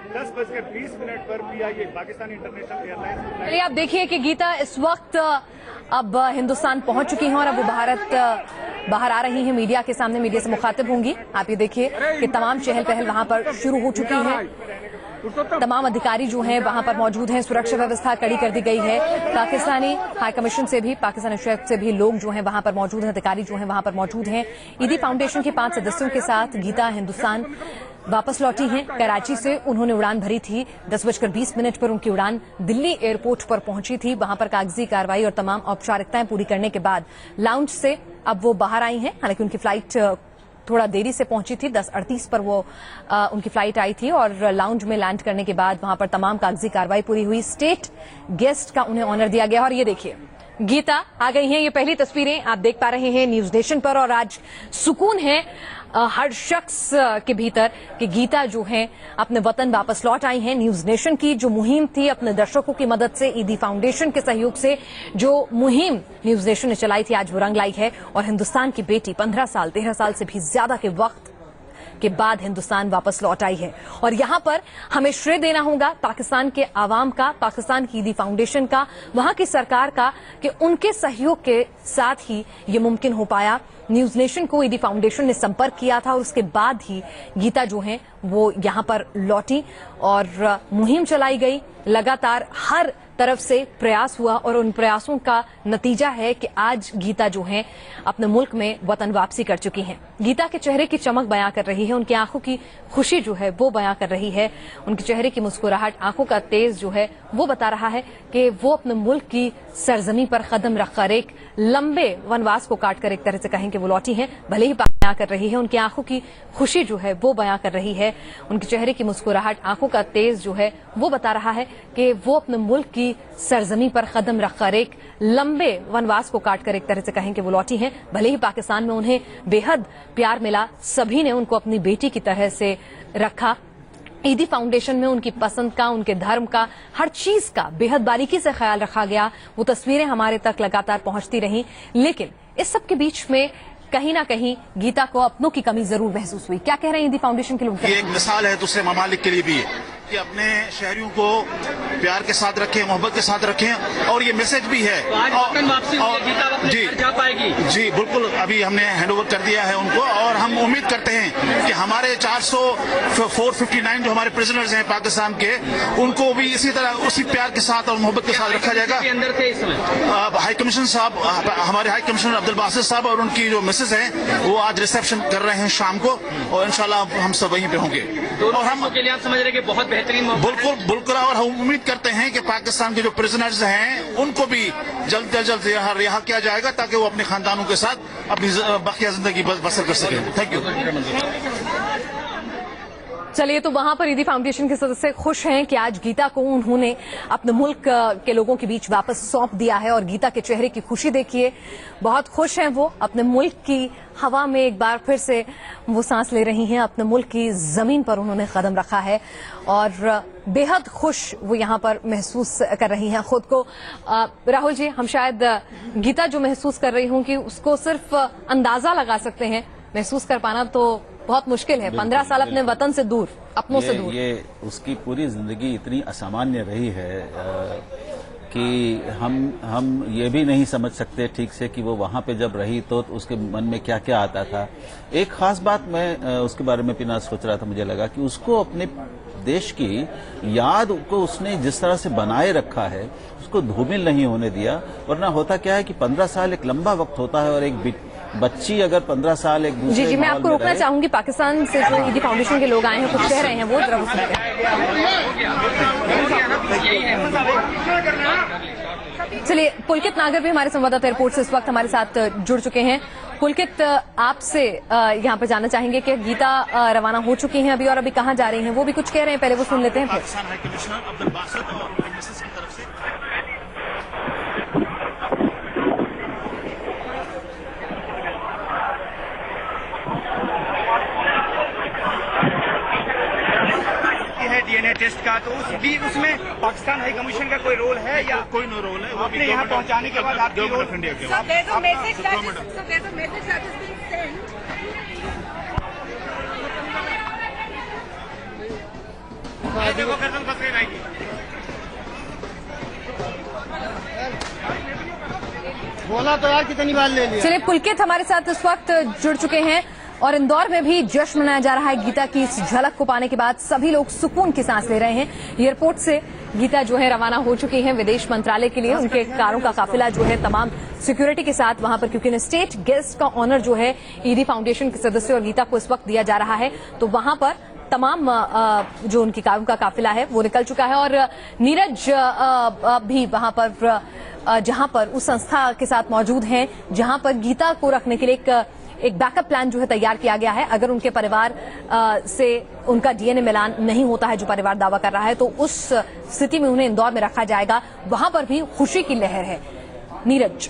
10:20 पर PIA Pakistan international airlines. चलिए आप देखिए कि गीता इस वक्त अब हिंदुस्तान पहुंच चुकी हैं और अब वो बाहर आ रही हैं, मीडिया के सामने मीडिया से मुखातिब होंगी। आप ये देखिए कि तमाम चहल पहल वहां पर शुरू हो चुकी है। तमाम अधिकारी जो हैं वहां पर मौजूद हैं, सुरक्षा व्यवस्था कड़ी कर दी गई है। पाकिस्तानी हाई कमीशन से भी, पाकिस्तानी उच्चायुक्त से भी लोग जो हैं वहां पर मौजूद हैं, अधिकारी जो हैं वहां पर मौजूद हैं। ईदी फाउंडेशन के 5 सदस्यों के साथ गीता हिंदुस्तान वापस लौटी हैं कराची से। उन्होंने उड़ान भरी थी। 10:20 पर उनकी उड़ान दिल्ली एयरपोर्ट पर पहुंची थी। वहां पर कागजी कार्रवाई और तमाम औपचारिकताएं पूरी करने के बाद लाउंज से अब वो बाहर आई हैं। हालांकि उनकी फ्लाइट थोड़ा देरी से पहुंची थी, 10:38 पर वो उनकी फ्लाइट आई थी और लाउंज में लैंड करने के बाद वहां पर तमाम कागजी कार्रवाई पूरी हुई। स्टेट गेस्ट का उन्हें ऑनर दिया गया और ये देखिए गीता आ गई हैं। ये पहली तस्वीरें आप देख पा रहे हैं न्यूज नेशन पर और आज सुकून है हर शख्स के भीतर कि गीता जो है अपने वतन वापस लौट आई हैं। न्यूज नेशन की जो मुहिम थी अपने दर्शकों की मदद से, ईदी फाउंडेशन के सहयोग से जो मुहिम न्यूज नेशन ने चलाई थी, आज वो रंग लाई है और हिंदुस्तान की बेटी 13 साल से भी ज्यादा के वक्त के बाद हिंदुस्तान वापस लौट आई है। और यहां पर हमें श्रेय देना होगा पाकिस्तान के आवाम का, पाकिस्तान की ईदी फाउंडेशन का, वहां की सरकार का कि उनके सहयोग के साथ ही ये मुमकिन हो पाया। न्यूज नेशन को ईदी फाउंडेशन ने संपर्क किया था और उसके बाद ही गीता जो है वो यहां पर लौटी और मुहिम चलाई गई। लगातार हर तरफ से प्रयास हुआ और उन प्रयासों का नतीजा है कि आज गीता जो है अपने मुल्क में वतन वापसी कर चुकी हैं। गीता के चेहरे की चमक बयां कर रही है, उनकी आंखों की खुशी जो है वो बयां कर रही है, उनके चेहरे की मुस्कुराहट, आंखों का तेज जो है वो बता रहा है कि वो अपने मुल्क की सरजमी पर कदम रखकर एक लंबे वनवास को काटकर एक तरह से कहें कि वो लौटी हैं। भले ही बयां कर रही है, उनकी आंखों की खुशी जो है वो बयां कर रही है, उनके चेहरे की मुस्कुराहट, आंखों का तेज जो है वो बता रहा है कि वो अपने मुल्क की सरजमी पर कदम रखकर एक लंबे वनवास को काटकर एक तरह से कहें कि वो लौटी हैं। भले ही पाकिस्तान में उन्हें बेहद प्यार मिला, सभी ने उनको अपनी बेटी की तरह से रखा। ईदी फाउंडेशन में उनकी पसंद का, उनके धर्म का, हर चीज का बेहद बारीकी से ख्याल रखा गया। वो तस्वीरें हमारे तक लगातार पहुंचती रहीं, लेकिन इस सब के बीच में कहीं ना कहीं गीता को अपनों की कमी जरूर महसूस हुई। क्या कह रहे हैं ईदी फाउंडेशन के लोग? ये एक मिसाल है दूसरे ममालिक के लिए भी कि अपने शहरियों को प्यार के साथ रखें, मोहब्बत के साथ रखें और ये मैसेज भी है। जी बिल्कुल, अभी हमने हैंडओवर कर दिया है उनको और हम उम्मीद करते हैं कि हमारे 459 जो हमारे प्रिजनर्स हैं पाकिस्तान के, उनको भी इसी तरह उसी प्यार के साथ और मोहब्बत के साथ रखा जाएगा। हाई कमिश्नर साहब, हमारे हाई कमिश्नर अब्दुल बासित साहब और उनकी जो मिसेज हैं वो आज रिसेप्शन कर रहे हैं शाम को और इंशाल्लाह हम सब वहीं पे होंगे। और हम के लिए आप समझ रहे हैं कि बहुत बिल्कुल और हम उम्मीद करते हैं कि पाकिस्तान के जो प्रिजनर्स हैं उनको भी जल्द से जल्द रिहा किया जाएगा ताकि वो अपने खानदानों के साथ अपनी बाकी जिंदगी बसर कर सकें। Thank you. चलिए, तो वहां पर ईदी फाउंडेशन के सदस्य खुश हैं कि आज गीता को उन्होंने अपने मुल्क के लोगों के बीच वापस सौंप दिया है और गीता के चेहरे की खुशी देखिए, बहुत खुश हैं वो। अपने मुल्क की हवा में एक बार फिर से वो सांस ले रही हैं, अपने मुल्क की जमीन पर उन्होंने कदम रखा है और बेहद खुश वो यहाँ पर महसूस कर रही हैं खुद को। राहुल जी, हम शायद गीता जो महसूस कर रही हूँ कि उसको सिर्फ अंदाजा लगा सकते हैं, महसूस कर पाना तो बहुत मुश्किल है। 15 साल अपने वतन से दूर, अपनों से दूर। ये उसकी पूरी जिंदगी इतनी असामान्य रही है कि हम ये भी नहीं समझ सकते ठीक से कि वो वहाँ पे जब रही तो उसके मन में क्या क्या आता था। एक खास बात मैं उसके बारे में पिना सोच रहा था, मुझे लगा कि उसको अपने देश की याद को उसने जिस तरह से बनाए रखा है उसको धूमिल नहीं होने दिया। वरना होता क्या है कि 15 साल एक लंबा वक्त होता है और एक बच्ची अगर 15 साल एक दूसरे जी मैं आपको रोकना चाहूंगी। पाकिस्तान से जो ईदी फाउंडेशन के लोग आए हैं कुछ कह रहे हैं, वो जरा सुनते हैं। चलिए, पुलकित नागर भी हमारे संवाददाता एयरपोर्ट से इस वक्त हमारे साथ जुड़ चुके हैं। पुलकित, आपसे यहाँ पर जानना चाहेंगे कि गीता रवाना हो चुकी हैं अभी और अभी कहाँ जा रही हैं, वो भी कुछ कह रहे हैं, पहले वो सुन लेते हैं फिर। डीएनए टेस्ट का, तो उसमें पाकिस्तान हाई कमीशन का कोई रोल है या कोई नो रोल है? अपने यहाँ पहुँचाने के बाद आपकी रोल बोला तो यार कितनी बार ले लिया। चलिए, पुलकित हमारे साथ इस वक्त जुड़ चुके हैं और इंदौर में भी जश्न मनाया जा रहा है। गीता की इस झलक को पाने के बाद सभी लोग सुकून की सांस ले रहे हैं। एयरपोर्ट से गीता जो है रवाना हो चुकी हैं विदेश मंत्रालय के लिए। उनके कारों का काफिला जो है तमाम सिक्योरिटी के साथ वहां पर, क्योंकि स्टेट गेस्ट का ऑनर जो है ईडी फाउंडेशन के सदस्य और गीता को इस वक्त दिया जा रहा है, तो वहां पर तमाम जो उनकी कारों का काफिला है वो निकल चुका है। और नीरज भी वहां पर जहां पर उस संस्था के साथ मौजूद हैं जहां पर गीता को रखने के लिए एक बैकअप प्लान जो है तैयार किया गया है। अगर उनके परिवार से उनका डीएनए मिलान नहीं होता है, जो परिवार दावा कर रहा है, तो उस स्थिति में उन्हें इंदौर में रखा जाएगा। वहां पर भी खुशी की लहर है। नीरज,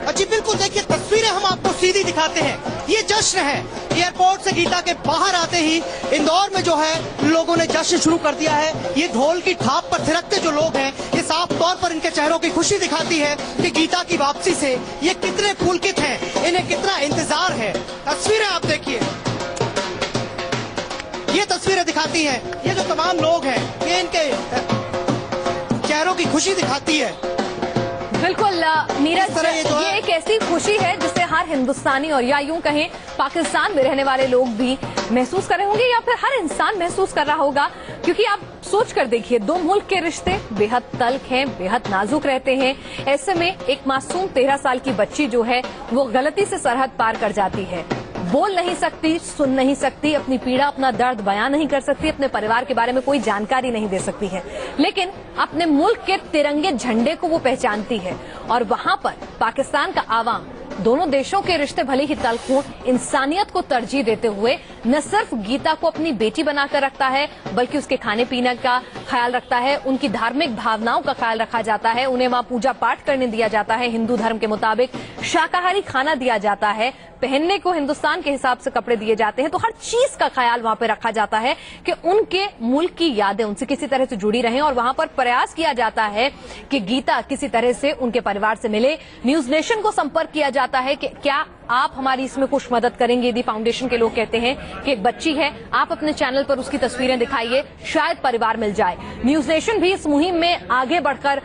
जी बिल्कुल, देखिए तस्वीरें हम आपको सीधी दिखाते हैं। ये जश्न है, एयरपोर्ट से गीता के बाहर आते ही इंदौर में जो है लोगों ने जश्न शुरू कर दिया है। ये ढोल की थाप पर थिरकते जो लोग हैं, ये साफ तौर पर इनके चेहरों की खुशी दिखाती है कि गीता की वापसी से ये कितने पुलकित हैं, इन्हें कितना इंतजार है। तस्वीरें आप देखिए, ये तस्वीरें दिखाती हैं, ये जो तमाम लोग हैं ये इनके चेहरों की खुशी दिखाती है। बिल्कुल नीरज, ये एक ऐसी खुशी है जिससे हर हिंदुस्तानी और या यूं कहें पाकिस्तान में रहने वाले लोग भी महसूस कर रहे होंगे या फिर हर इंसान महसूस कर रहा होगा। क्योंकि आप सोच कर देखिए, दो मुल्क के रिश्ते बेहद तल्ख हैं, बेहद नाजुक रहते हैं। ऐसे में एक मासूम 13 साल की बच्ची जो है वो गलती से सरहद पार कर जाती है, बोल नहीं सकती, सुन नहीं सकती, अपनी पीड़ा, अपना दर्द बयां नहीं कर सकती, अपने परिवार के बारे में कोई जानकारी नहीं दे सकती है, लेकिन अपने मुल्क के तिरंगे झंडे को वो पहचानती है। और वहां पर पाकिस्तान का आवाम, दोनों देशों के रिश्ते भले ही तल्ख हों, इंसानियत को तरजीह देते हुए न सिर्फ गीता को अपनी बेटी बनाकर रखता है, बल्कि उसके खाने पीने का ख्याल रखता है, उनकी धार्मिक भावनाओं का ख्याल रखा जाता है, उन्हें वहां पूजा पाठ करने दिया जाता है, हिंदू धर्म के मुताबिक शाकाहारी खाना दिया जाता है, पहनने को हिंदुस्तान के हिसाब से कपड़े दिए जाते हैं। तो हर चीज का ख्याल वहां पे रखा जाता है कि उनके मुल्क की यादें उनसे किसी तरह से जुड़ी रहें। और वहां पर प्रयास किया जाता है कि गीता किसी तरह से उनके परिवार से मिले। न्यूज नेशन को संपर्क किया जाता है कि क्या आप हमारी इसमें कुछ मदद करेंगे। ईडी फाउंडेशन के लोग कहते हैं कि एक बच्ची है, आप अपने चैनल पर उसकी तस्वीरें दिखाइए, शायद परिवार मिल जाए। न्यूज नेशन भी इस मुहिम में आगे बढ़कर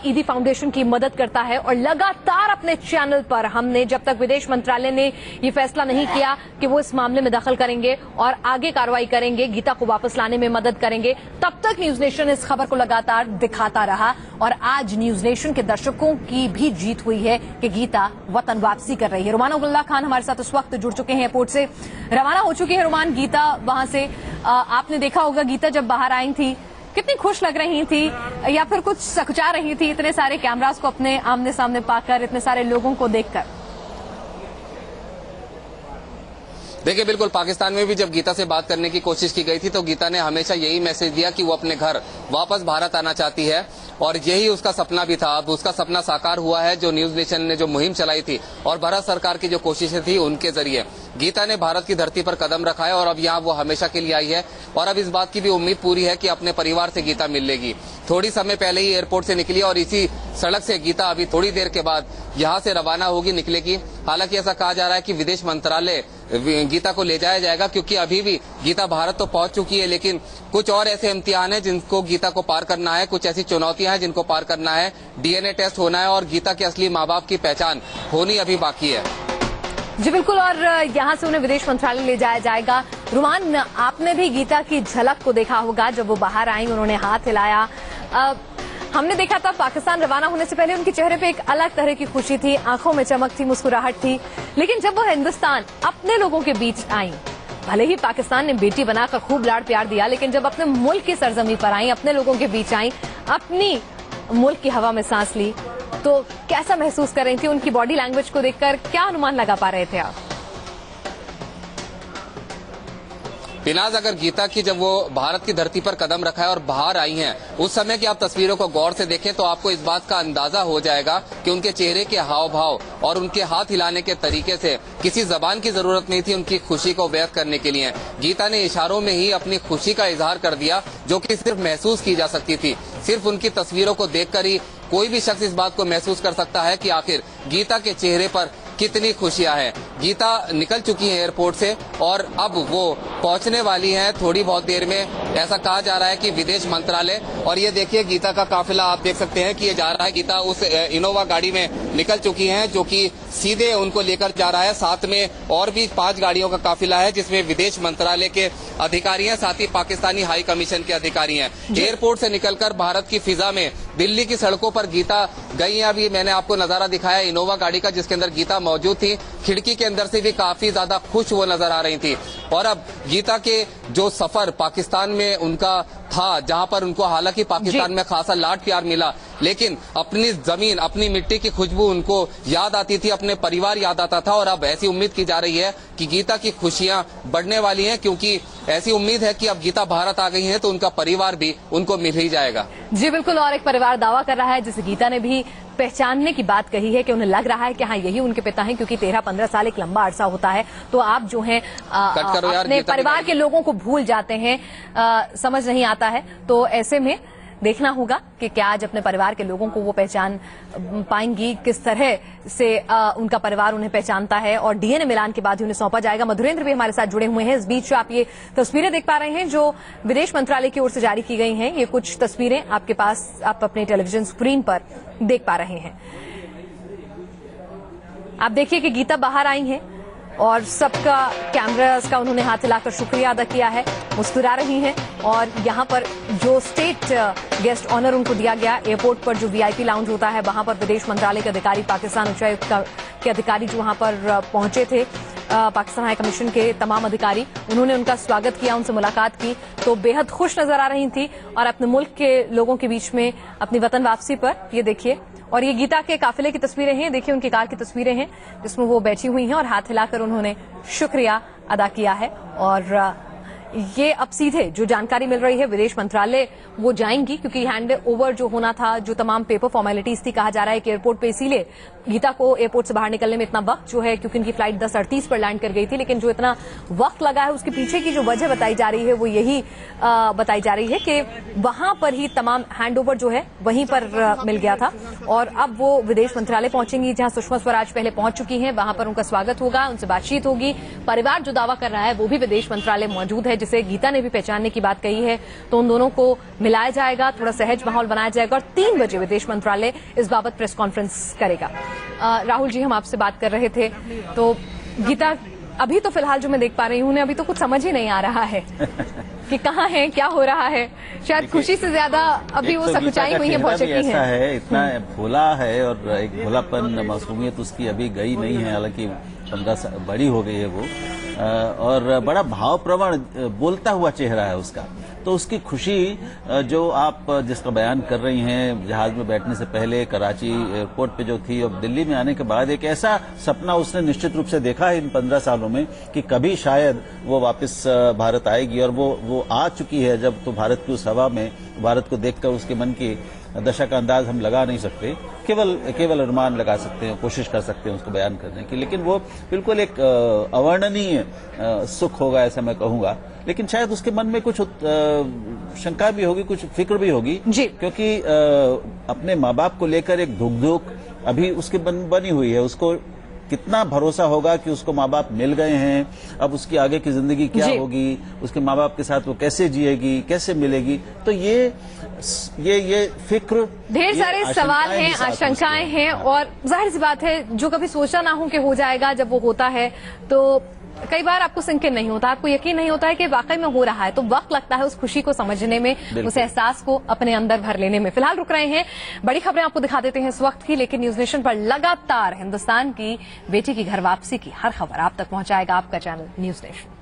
ईडी फाउंडेशन की मदद करता है और लगातार अपने चैनल पर, हमने जब तक विदेश मंत्रालय ने ये फैसला नहीं किया कि वो इस मामले में दखल करेंगे और आगे कार्रवाई करेंगे, गीता को वापस लाने में मदद करेंगे, तब तक न्यूज नेशन इस खबर को लगातार दिखाता रहा। और आज न्यूज नेशन के दर्शकों की भी जीत हुई है कि गीता वतन वापसी कर रही है। रुमान उल्लाह खान हमारे साथ इस वक्त जुड़ चुके हैं, एयरपोर्ट से रवाना हो चुकी है। रुमान, गीता वहां से आपने देखा होगा, गीता जब बाहर आई थी कितनी खुश लग रही थी या फिर कुछ सकुचा रही थी, इतने सारे कैमरास को अपने आमने सामने पाकर, इतने सारे लोगों को देखकर? देखिए, बिल्कुल पाकिस्तान में भी जब गीता से बात करने की कोशिश की गई थी तो गीता ने हमेशा यही मैसेज दिया कि वो अपने घर वापस भारत आना चाहती है और यही उसका सपना भी था। अब उसका सपना साकार हुआ है, जो न्यूज नेशन ने जो मुहिम चलाई थी और भारत सरकार की जो कोशिशें थी उनके जरिए गीता ने भारत की धरती पर कदम रखा है और अब यहाँ वो हमेशा के लिए आई है। और अब इस बात की भी उम्मीद पूरी है कि अपने परिवार से गीता मिल लेगी। थोड़ी समय पहले ही एयरपोर्ट से निकली और इसी सड़क से गीता अभी थोड़ी देर के बाद यहाँ से रवाना होगी, निकलेगी। हालांकि ऐसा कहा जा रहा है कि विदेश मंत्रालय गीता को ले जाया जाएगा, क्योंकि अभी भी गीता भारत तो पहुंच चुकी है, लेकिन कुछ और ऐसे इम्तिहान हैं जिनको गीता को पार करना है, कुछ ऐसी चुनौतियां हैं जिनको पार करना है। डीएनए टेस्ट होना है और गीता के असली माँ बाप की पहचान होनी अभी बाकी है। जी बिल्कुल, और यहाँ से उन्हें विदेश मंत्रालय ले जाया जाएगा। रुमान, आपने भी गीता की झलक को देखा होगा, जब वो बाहर आई उन्होंने हाथ हिलाया। हमने देखा था पाकिस्तान रवाना होने से पहले उनके चेहरे पे एक अलग तरह की खुशी थी, आंखों में चमक थी, मुस्कुराहट थी। लेकिन जब वो हिंदुस्तान अपने लोगों के बीच आई, भले ही पाकिस्तान ने बेटी बनाकर खूब लाड़ प्यार दिया, लेकिन जब अपने मुल्क की सरजमी पर आई, अपने लोगों के बीच आई, अपनी मुल्क की हवा में सांस ली, तो कैसा महसूस कर रही थी? उनकी बॉडी लैंग्वेज को देखकर क्या अनुमान लगा पा रहे थे आप? बिनाज, अगर गीता की जब वो भारत की धरती पर कदम रखा है और बाहर आई हैं, उस समय की आप तस्वीरों को गौर से देखें तो आपको इस बात का अंदाजा हो जाएगा कि उनके चेहरे के हाव भाव और उनके हाथ हिलाने के तरीके से किसी जबान की जरूरत नहीं थी उनकी खुशी को व्यक्त करने के लिए। गीता ने इशारों में ही अपनी खुशी का इजहार कर दिया, जो कि सिर्फ महसूस की जा सकती थी। सिर्फ उनकी तस्वीरों को देखकर ही कोई भी शख्स इस बात को महसूस कर सकता है कि आखिर गीता के चेहरे पर कितनी खुशियां हैं। गीता निकल चुकी है एयरपोर्ट से और अब वो पहुंचने वाली हैं थोड़ी बहुत देर में। ऐसा कहा जा रहा है कि विदेश मंत्रालय, और ये देखिए गीता का काफिला आप देख सकते हैं कि ये जा रहा है। गीता उस इनोवा गाड़ी में निकल चुकी हैं जो कि सीधे उनको लेकर जा रहा है। साथ में और भी 5 गाड़ियों का काफिला है जिसमें विदेश मंत्रालय के अधिकारी हैं, साथ ही पाकिस्तानी हाई कमीशन के अधिकारी हैं। एयरपोर्ट से निकलकर भारत की फिजा में दिल्ली की सड़कों पर गीता गई है। अभी मैंने आपको नजारा दिखाया इनोवा गाड़ी का जिसके अंदर गीता मौजूद थी। खिड़की के अंदर से भी काफी ज्यादा खुश वो नजर आ रही थी। और अब गीता के जो सफर पाकिस्तान में उनका था, जहां पर उनको हालांकि पाकिस्तान में खासा लाड प्यार मिला, लेकिन अपनी जमीन अपनी मिट्टी की खुशबू उनको याद आती थी, अपने परिवार याद आता था। और अब ऐसी उम्मीद की जा रही है कि गीता की खुशियां बढ़ने वाली हैं, क्योंकि ऐसी उम्मीद है कि अब गीता भारत आ गई है तो उनका परिवार भी उनको मिल ही जाएगा। जी बिल्कुल, और एक परिवार दावा कर रहा है जिसे गीता ने भी पहचानने की बात कही है कि उन्हें लग रहा है कि हाँ यही उनके पिता हैं, क्योंकि 13-15 साल एक लंबा अरसा होता है। तो आप जो हैं अपने परिवार के लोगों को भूल जाते हैं, समझ नहीं आता है। तो ऐसे में देखना होगा कि क्या आज अपने परिवार के लोगों को वो पहचान पाएंगी, किस तरह से उनका परिवार उन्हें पहचानता है, और डीएनए मिलान के बाद ही उन्हें सौंपा जाएगा। मधुरेंद्र भी हमारे साथ जुड़े हुए हैं। इस बीच आप ये तस्वीरें देख पा रहे हैं जो विदेश मंत्रालय की ओर से जारी की गई हैं। ये कुछ तस्वीरें आपके पास आप अपने टेलीविजन स्क्रीन पर देख पा रहे हैं। आप देखिए कि गीता बाहर आई हैं और सबका कैमरास का उन्होंने हाथ हिलाकर शुक्रिया अदा किया है, मुस्कुरा रही हैं। और यहाँ पर जो स्टेट गेस्ट ऑनर उनको दिया गया, एयरपोर्ट पर जो वीआईपी लाउंज होता है वहां पर विदेश मंत्रालय के अधिकारी, पाकिस्तान उच्चायुक्त के अधिकारी जो वहां पर पहुंचे थे, पाकिस्तान हाई कमीशन के तमाम अधिकारी, उन्होंने उनका स्वागत किया, उनसे मुलाकात की, तो बेहद खुश नजर आ रही थी। और अपने मुल्क के लोगों के बीच में अपनी वतन वापसी पर ये देखिए, और ये गीता के काफिले की तस्वीरें हैं, देखिए उनकी कार की तस्वीरें हैं जिसमें वो बैठी हुई हैं और हाथ हिलाकर उन्होंने शुक्रिया अदा किया है। और ये अब सीधे जो जानकारी मिल रही है विदेश मंत्रालय वो जाएंगी, क्योंकि हैंड ओवर जो होना था, जो तमाम पेपर फॉर्मेलिटीज थी, कहा जा रहा है कि एयरपोर्ट पे इसीलिए गीता को एयरपोर्ट से बाहर निकलने में इतना वक्त जो है, क्योंकि उनकी फ्लाइट 10:38 पर लैंड कर गई थी, लेकिन जो इतना वक्त लगा है उसके पीछे की जो वजह बताई जा रही है वो यही बताई जा रही है कि वहां पर ही तमाम हैंड ओवर जो है वहीं पर मिल गया था। और अब वो विदेश मंत्रालय पहुंचेंगी जहां सुषमा स्वराज पहले पहुंच चुकी हैं, वहां पर उनका स्वागत होगा, उनसे बातचीत होगी। परिवार जो दावा कर रहा है वो भी विदेश मंत्रालय मौजूद है, जिसे गीता ने भी पहचानने की बात कही है, तो उन दोनों को मिलाया जाएगा, थोड़ा सहज माहौल बनाया जाएगा और 3 बजे विदेश मंत्रालय इस बाबत प्रेस कॉन्फ्रेंस करेगा। राहुल जी, हम आपसे बात कर रहे थे, तो गीता अभी तो फिलहाल जो मैं देख पा रही हूँ, उन्हें अभी तो कुछ समझ ही नहीं आ रहा है कि कहाँ है, क्या हो रहा है। शायद खुशी से ज्यादा अभी वो सकुचाई हुई है, बहुत शक्की है, इतना भोला है और एक भोलापन, मासूमियत उसकी अभी गई नहीं है, हालांकि 15 बड़ी हो गई है वो, और बड़ा भावप्रवण बोलता हुआ चेहरा है उसका। तो उसकी खुशी जो आप जिसका बयान कर रही हैं, जहाज में बैठने से पहले कराची एयरपोर्ट पे जो थी, और दिल्ली में आने के बाद एक ऐसा सपना उसने निश्चित रूप से देखा है इन 15 सालों में कि कभी शायद वो वापस भारत आएगी, और वो आ चुकी है। जब तो भारत की उस हवा में, भारत को देखकर उसके मन की दशा का अंदाज हम लगा नहीं सकते, केवल अनुमान लगा सकते हैं, कोशिश कर सकते हैं उसको बयान करने की। लेकिन वो बिल्कुल एक अवर्णनीय सुख होगा, ऐसा मैं कहूंगा। लेकिन शायद उसके मन में कुछ शंका भी होगी, कुछ फिक्र भी होगी, क्योंकि अपने माँ बाप को लेकर एक धुक अभी उसके बनी हुई है। उसको कितना भरोसा होगा कि उसको माँ बाप मिल गए हैं, अब उसकी आगे की जिंदगी क्या होगी, उसके माँ बाप के साथ वो कैसे जिएगी, कैसे मिलेगी। तो ये फिक्र, ढेर सारे सवाल हैं, आशंकाएं हैं, और जाहिर सी बात है जो कभी सोचा ना हो कि हो जाएगा, जब वो होता है तो कई बार आपको सिंकिन नहीं होता, आपको यकीन नहीं होता है कि वाकई में हो रहा है, तो वक्त लगता है उस खुशी को समझने में, उस एहसास को अपने अंदर भर लेने में। फिलहाल रुक रहे हैं, बड़ी खबरें आपको दिखा देते हैं इस वक्त की, लेकिन न्यूज नेशन पर लगातार हिंदुस्तान की बेटी की घर वापसी की हर खबर आप तक पहुंचाएगा आपका चैनल न्यूज नेशन।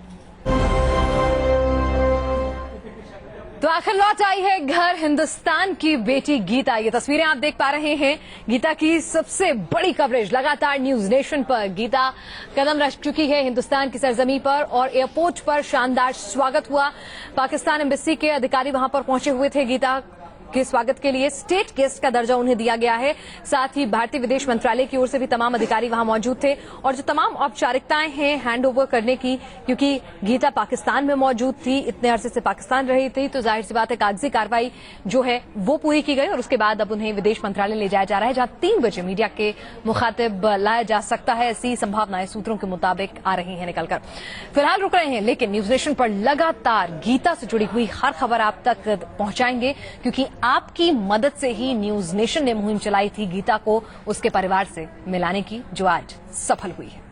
तो आखिर लौट आई है घर हिंदुस्तान की बेटी गीता। ये तस्वीरें आप देख पा रहे हैं, गीता की सबसे बड़ी कवरेज लगातार न्यूज नेशन पर। गीता कदम रख चुकी है हिंदुस्तान की सरजमी पर, और एयरपोर्ट पर शानदार स्वागत हुआ। पाकिस्तान एम्बेसी के अधिकारी वहां पर पहुंचे हुए थे गीता के स्वागत के लिए स्टेट गेस्ट का दर्जा उन्हें दिया गया है। साथ ही भारतीय विदेश मंत्रालय की ओर से भी तमाम अधिकारी वहां मौजूद थे और जो तमाम औपचारिकताएं हैं हैंड ओवर करने की, क्योंकि गीता पाकिस्तान में मौजूद थी, इतने अरसे से पाकिस्तान रही थी, तो जाहिर सी बात है कागजी कार्रवाई जो है वो पूरी की गई और उसके बाद अब उन्हें विदेश मंत्रालय ले जाया जा रहा है, जहां 3 बजे मीडिया के मुखातिब लाया जा सकता है। ऐसी संभावनाएं सूत्रों के मुताबिक आ रही हैं निकलकर। फिलहाल रुक रहे हैं, लेकिन न्यूज नेशन पर लगातार गीता से जुड़ी हुई हर खबर आप तक पहुंचाएंगे, क्योंकि आपकी मदद से ही न्यूज नेशन ने मुहिम चलाई थी गीता को उसके परिवार से मिलाने की, जो आज सफल हुई है।